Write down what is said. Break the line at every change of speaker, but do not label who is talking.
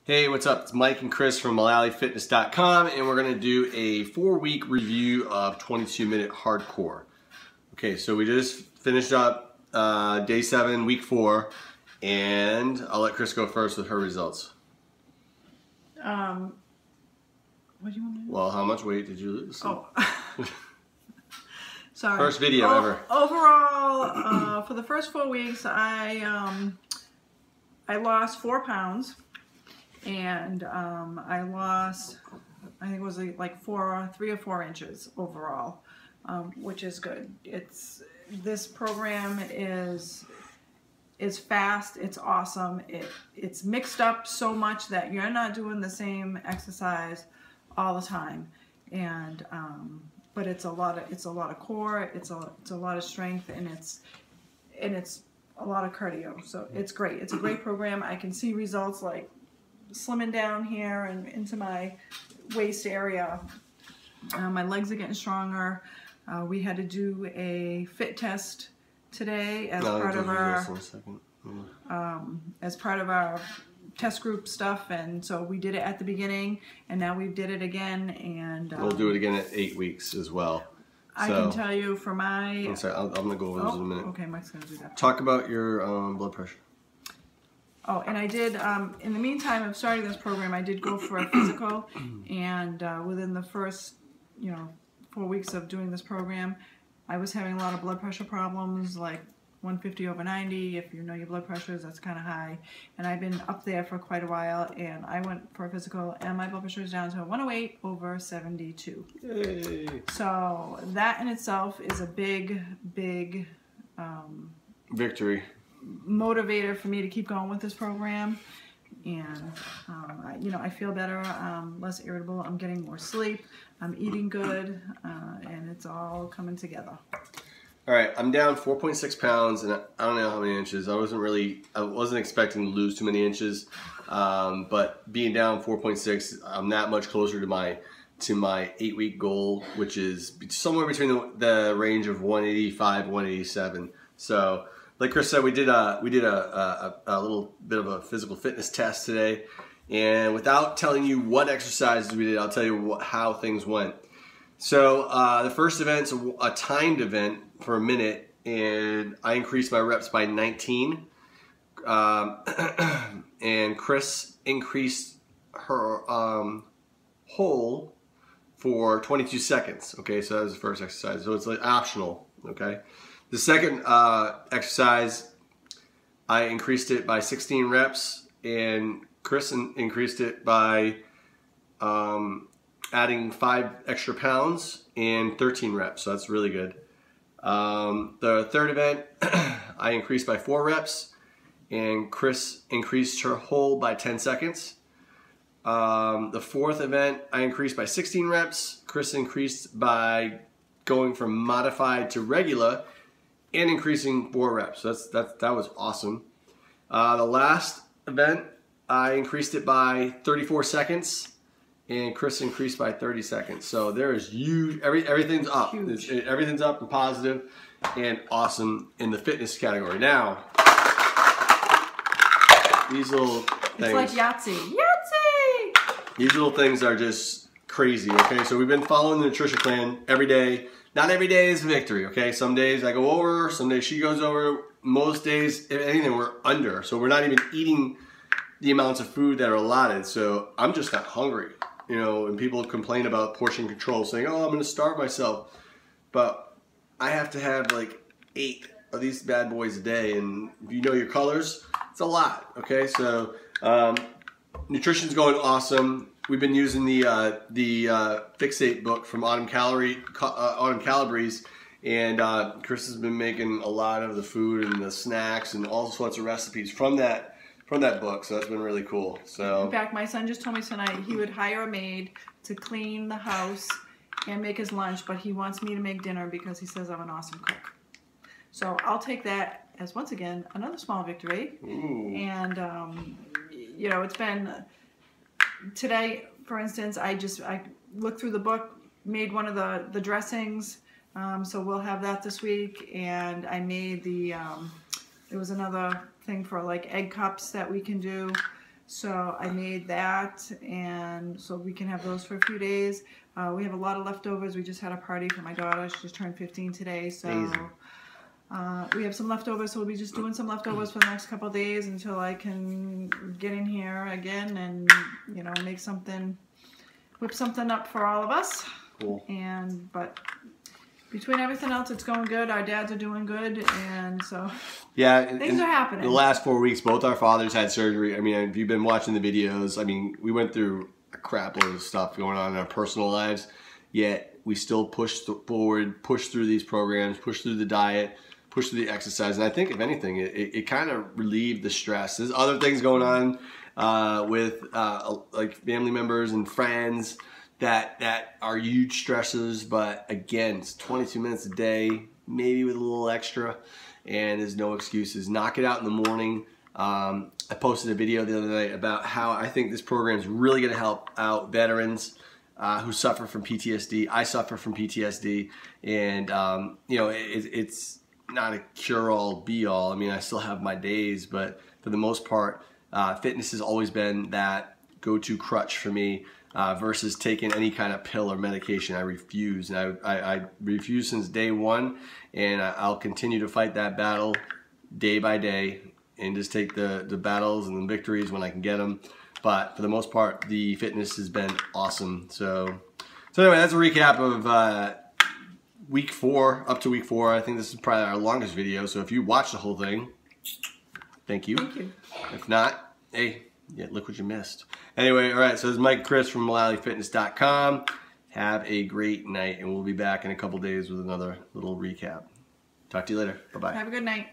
Hey, what's up? It's Mike and Chris from MalaliFitness.com, and we're going to do a 4-week review of 22 Minute Hard Corp. Okay, so we just finished up day 7, week 4, and I'll let Chris go first with her results.
What do you want to do?
Well, how much weight did you lose?
Oh. Sorry.
First video ever.
Overall, for the first 4 weeks, I lost 4 pounds. And I lost, I think it was like 3 or 4 inches overall, which is good. This program is fast. It's awesome. It's mixed up so much that you're not doing the same exercise all the time, and but it's a lot of core. It's a lot of strength, and it's a lot of cardio. So it's great. It's a great program. I can see results like slimming down here and into my waist area. My legs are getting stronger. We had to do a fit test today as part of our test group stuff, and so we did it at the beginning, and now we did it again, and
we'll do it again at 8 weeks as well.
I can tell you for my...
I'm sorry, I'm going to go over those in a minute.
Okay, Mike's going to do that.
Talk about your blood pressure.
Oh, and I did, in the meantime of starting this program, I did go for a physical, and within the first, 4 weeks of doing this program, I was having a lot of blood pressure problems, like 150/90. If you know your blood pressures, that's kind of high. And I've been up there for quite a while, and I went for a physical, and my blood pressure is down to 108/72.
Yay.
So that in itself is a big
victory.
Motivator for me to keep going with this program, and I feel better. Less irritable. I'm getting more sleep. I'm eating good, and it's all coming together.
All right, I'm down 4.6 pounds, and I don't know how many inches. I wasn't expecting to lose too many inches, but being down 4.6, I'm that much closer to my 8-week goal, which is somewhere between the range of 185, 187. So, like Chris said, we did a little bit of a physical fitness test today, and without telling you what exercises we did, I'll tell you how things went. So the first event's a timed event for a minute, and I increased my reps by 19, and Chris increased her whole for 22 seconds. Okay, so that was the first exercise. So it's like optional. Okay. The second exercise, I increased it by 16 reps, and Chris increased it by adding 5 extra pounds and 13 reps, so that's really good. The third event, I increased by 4 reps, and Chris increased her whole by 10 seconds. The fourth event, I increased by 16 reps. Chris increased by going from modified to regular, and increasing 4 reps. That was awesome. The last event, I increased it by 34 seconds, and Chris increased by 30 seconds. So there is huge. Everything's up. Everything's up and positive and awesome in the fitness category. Now, these little things.
It's like Yahtzee. Yahtzee!
These little things are just crazy. Okay, so we've been following the nutrition plan every day. Not every day is victory, okay? Some days I go over, some days she goes over. Most days, if anything, we're under. So we're not even eating the amounts of food that are allotted. So I'm just not hungry, and people complain about portion control, saying, oh, I'm gonna starve myself. But I have to have like 8 of these bad boys a day, and if you know your colors, it's a lot, okay? So nutrition's going awesome. We've been using the Fixate book from Autumn Calabrese, and Chris has been making a lot of the food and the snacks and all sorts of recipes from that book. So that's been really cool. So
in fact, my son just told me tonight he would hire a maid to clean the house and make his lunch, but he wants me to make dinner because he says I'm an awesome cook. So I'll take that as, once again, another small victory.
Ooh.
And it's been. Today, for instance, I looked through the book, made one of the dressings, so we'll have that this week, and I made there was another thing for like egg cups that we can do. So I made that, and so we can have those for a few days. We have a lot of leftovers. We just had a party for my daughter. She just turned 15 today, so we have some leftovers. So we'll be just doing some leftovers for the next couple of days until I can get in here again and, you know, make something, whip something up for all of us.
Cool.
But between everything else, it's going good. Our dads are doing good, and so
yeah,
things are happening.
The last 4 weeks, both our fathers had surgery. I mean, if you've been watching the videos, I mean, we went through a crap load of stuff going on in our personal lives, yet we still pushed forward, pushed through these programs, pushed through the diet, pushed through the exercise, and I think, if anything, it kind of relieved the stress. There's other things going on with like family members and friends that are huge stresses, but again, it's 22 minutes a day, maybe with a little extra, and there's no excuses. Knock it out in the morning. I posted a video the other night about how I think this program is really going to help out veterans who suffer from PTSD. I suffer from PTSD, and you know, it's not a cure-all, be-all. I mean, I still have my days, but for the most part, fitness has always been that go-to crutch for me. Versus taking any kind of pill or medication. I refuse, and I refuse since day one, and I'll continue to fight that battle day by day and just take the battles and the victories when I can get them. But for the most part, the fitness has been awesome. So anyway, that's a recap of week 4, up to week 4. I think this is probably our longest video, so if you watched the whole thing, thank you.
Thank you.
If not, hey, yeah, look what you missed. Anyway, all right, so this is Mike and Chris from MullallyFitness.com. Have a great night, and we'll be back in a couple days with another little recap. Talk to you later. Bye-bye.
Have a good night.